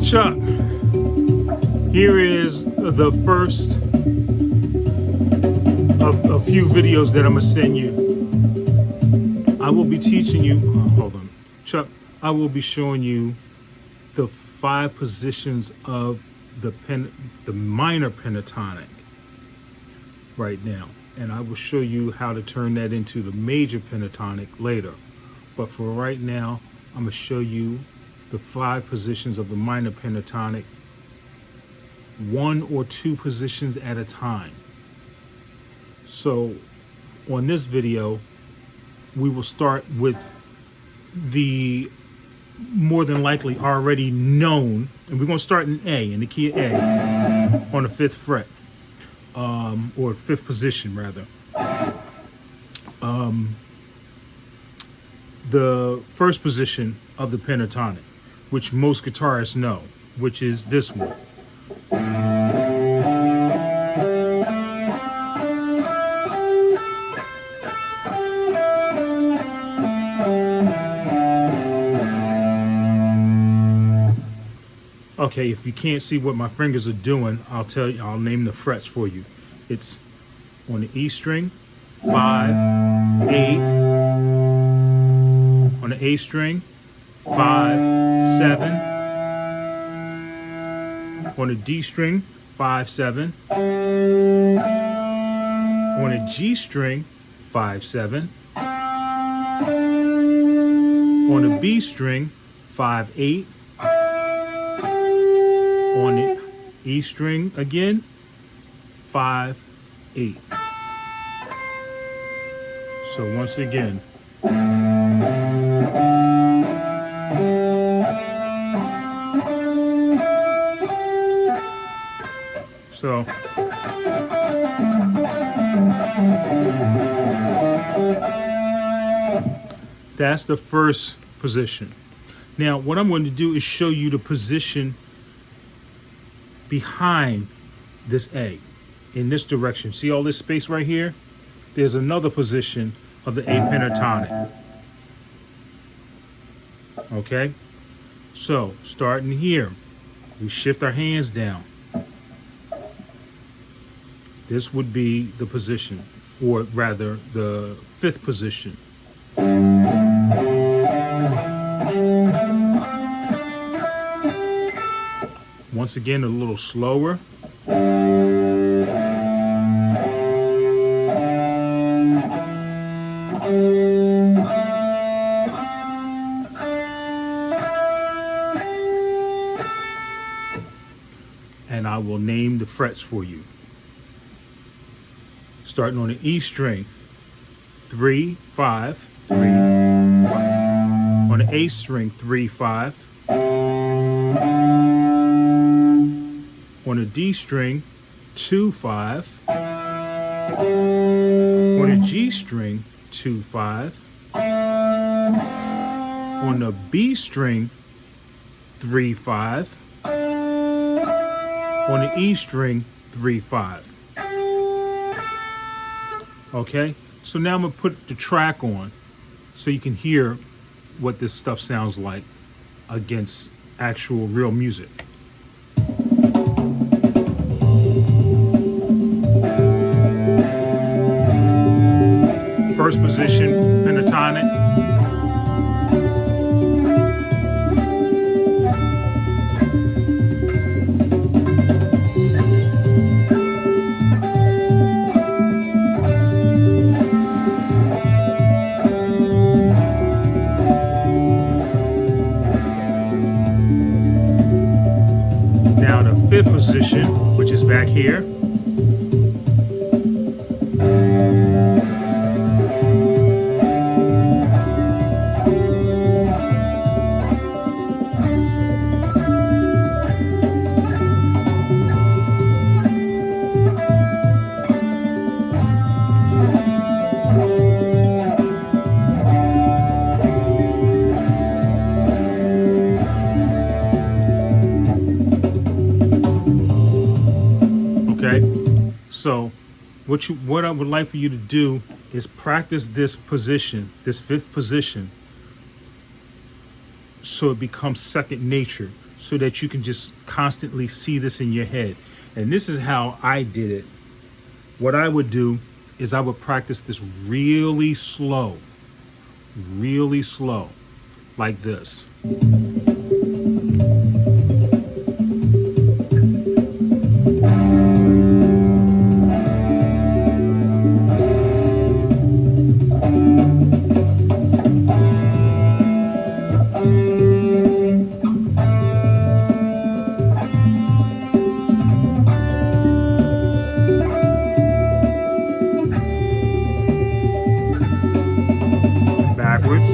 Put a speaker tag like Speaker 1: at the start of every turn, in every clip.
Speaker 1: Chuck, here is the first of a few videos that I'm gonna send you. I will be teaching you, hold on, Chuck, I will be showing you the 5 positions of the minor pentatonic right now. And I will show you how to turn that into the major pentatonic later. But for right now, I'm gonna show you the 5 positions of the minor pentatonic, 1 or 2 positions at a time. So on this video, we will start with the more than likely already known, and we're going to start in A, in the key of A, on the 5th fret, or 5th position rather. The first position of the pentatonic, which most guitarists know, which is this one. Okay, if you can't see what my fingers are doing, I'll tell you, I'll name the frets for you. It's on the E string, 5, 8, on the A string, 5, 7, on the D string, 5, 7, on the G string, 5, 7, on the B string, 5, 8, on the E string again, 5, 8. So once again, so that's the first position. Now what I'm going to do is show you the position behind this A in this direction. See all this space right here? There's another position of the A pentatonic. Okay? So starting here, we shift our hands down. This would be the position, or rather the 5th position. Once again, a little slower. And I will name the frets for you. Starting on the E string, 3, 5, 3. On the A string, 3, 5. On the D string, 2, 5. On the G string, 2, 5. On the B string, 3, 5. On the E string, 3, 5. Okay, so now I'm gonna put the track on so you can hear what this stuff sounds like against actual real music. First position, pentatonic. Now the 5th position, which is back here. So what I would like for you to do is practice this position, this 5th position, so it becomes second nature. so that you can just constantly see this in your head. And this is how I did it. What I would do is I would practice this really slow, like this. Backwards.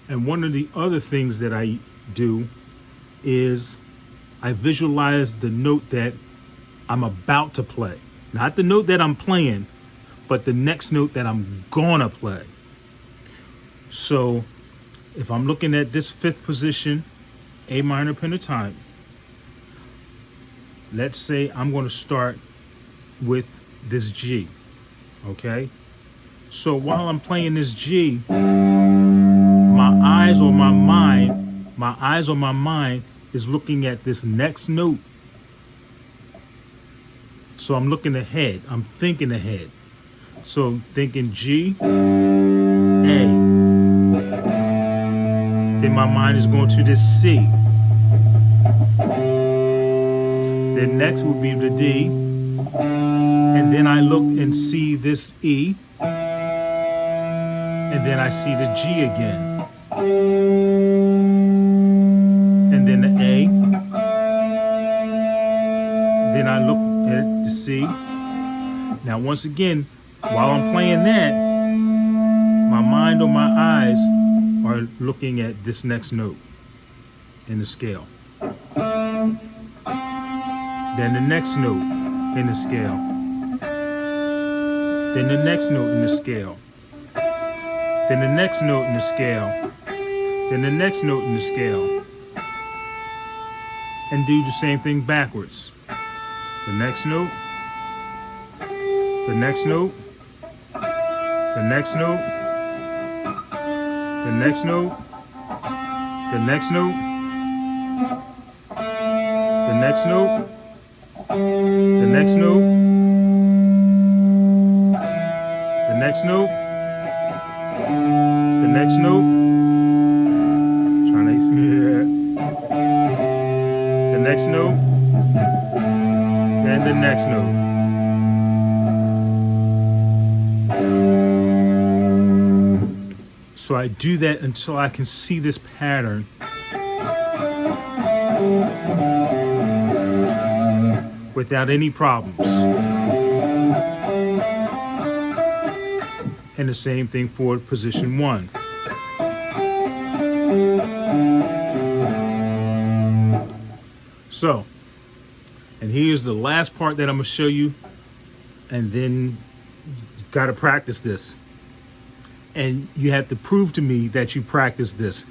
Speaker 1: And one of the other things that I do is I visualize the note that I'm about to play. Not the note that I'm playing, but the next note that I'm gonna play. So if I'm looking at this fifth position, A minor pentatonic, let's say I'm gonna start with this G, okay? So while I'm playing this G, my eyes or my mind is looking at this next note. So I'm looking ahead, I'm thinking ahead. So I'm thinking G, A. Then my mind is going to this C. Then next would be the D. And then I look and see this E. And then I see the G again. And then the A. Then I look at the C. Now once again, while I'm playing that, my mind or my eyes are looking at this next note in the scale. Then the next note in the scale. Then the next note in the scale. Then the next note in the scale. Then the next note in the scale. And do the same thing backwards. The next note. The next note. The next note. The next note. The next note. The next note. The next note. The next note. The next note. Trying to see it. The next note. And the next note. So I do that until I can see this pattern. Without any problems. And the same thing for position 1. So, and here's the last part that I'm gonna show you, and then you gotta practice this. And you have to prove to me that you practice this,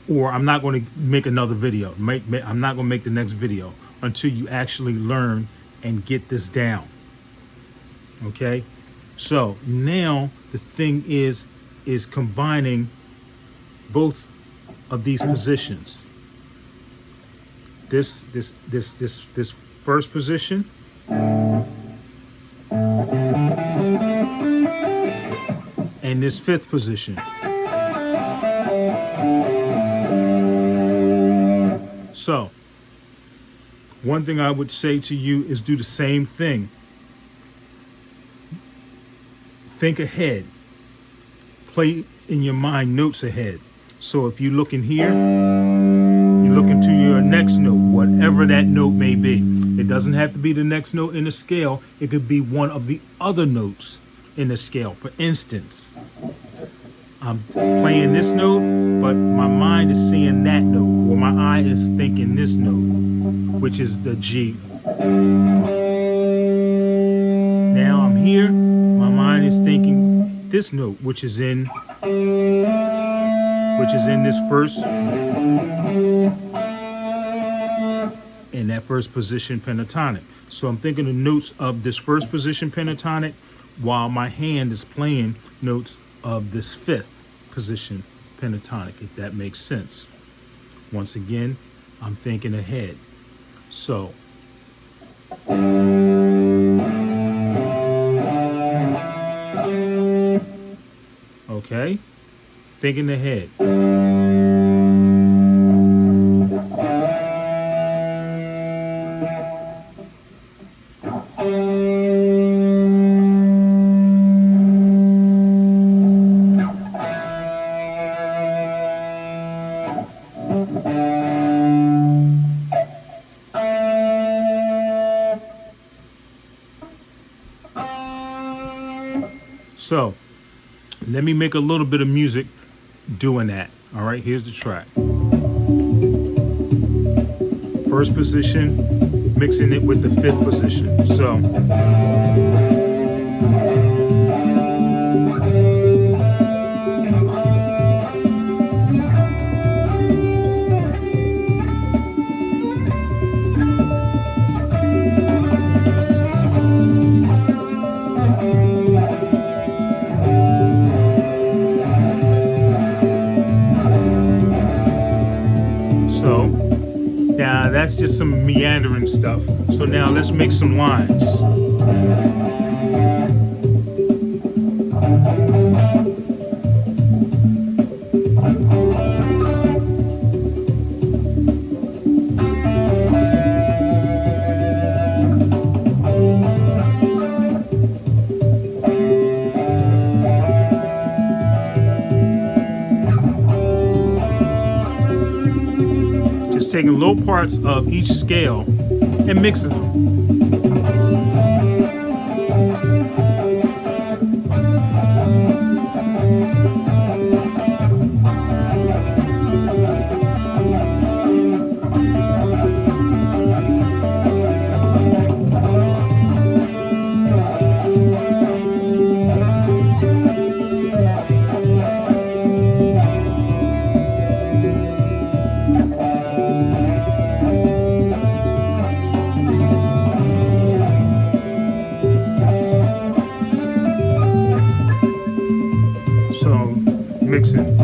Speaker 1: or I'm not gonna make another video. I'm not gonna make the next video until you actually learn and get this down. Okay? So now the thing is combining both of these positions. This first position and this fifth position. So one thing I would say to you is do the same thing. Think ahead. Play in your mind notes ahead. So if you look in here, you look into your next note, whatever that note may be. It doesn't have to be the next note in the scale. It could be one of the other notes in the scale. For instance, I'm playing this note, but my mind is seeing that note, or my eye is thinking this note, which is the G. Now I'm here, my mind is thinking this note, which is in this first, in that first position pentatonic. So I'm thinking the notes of this first position pentatonic while my hand is playing notes of this fifth position pentatonic, if that makes sense. Once again, I'm thinking ahead. So okay, thinking ahead. So let me make a little bit of music doing that. All right, here's the track. First position, mixing it with the fifth position. So now that's just some meandering stuff. So now let's make some lines. Taking low parts of each scale and mixing them. Mixing.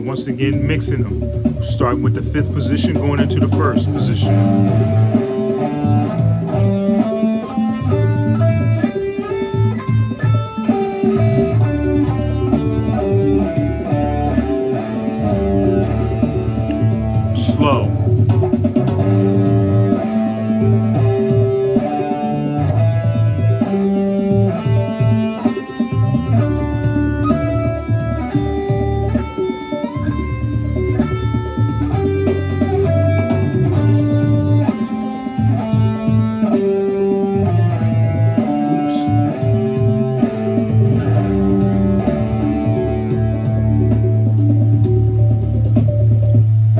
Speaker 1: Once again, mixing them. Starting with the fifth position, going into the first position. Slow.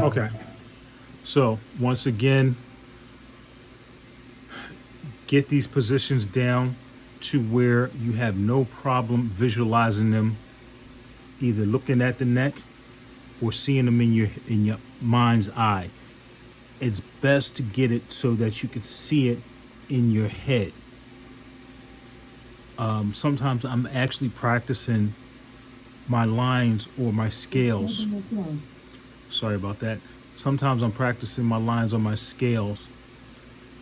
Speaker 1: Okay, so once again, get these positions down to where you have no problem visualizing them, either looking at the neck or seeing them in your mind's eye. It's best to get it so that you can see it in your head. Sometimes I'm actually practicing my lines or my scales. Sorry about that. Sometimes I'm practicing my lines on my scales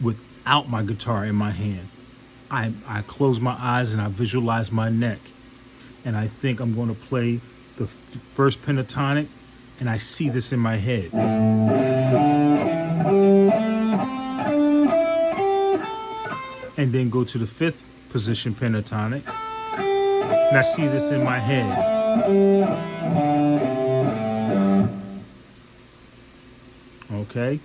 Speaker 1: without my guitar in my hand. I close my eyes and I visualize my neck. And I think I'm going to play the first pentatonic, and I see this in my head. And then go to the fifth position pentatonic, and I see this in my head. Okay?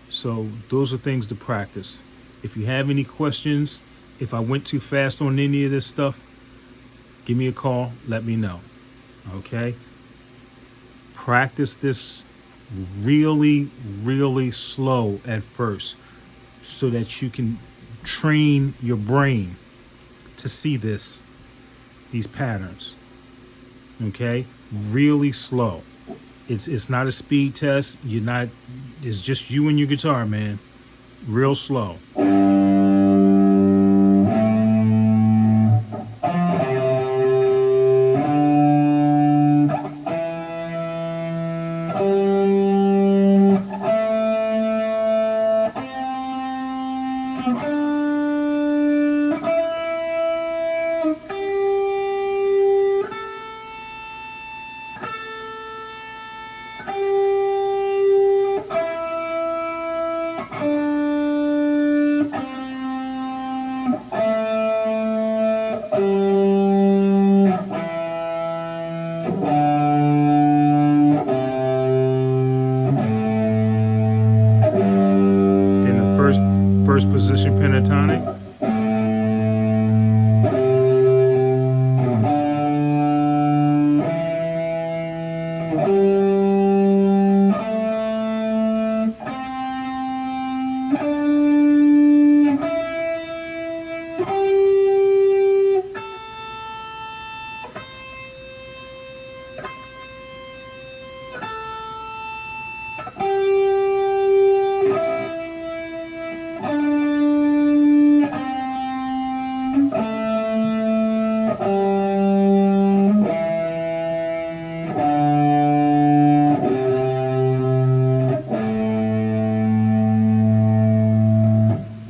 Speaker 1: So those are things to practice. If you have any questions, if I went too fast on any of this stuff, give me a call, let me know. Okay? Practice this really, really slow at first so that you can train your brain to see these patterns. Okay? Really slow. It's not a speed test. It's just you and your guitar, man. Real slow. Then the first position pentatonic.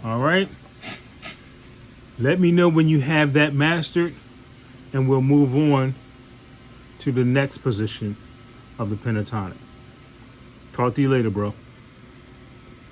Speaker 1: All right. Let me know when you have that mastered, and we'll move on to the next position of the pentatonic. Talk to you later, bro.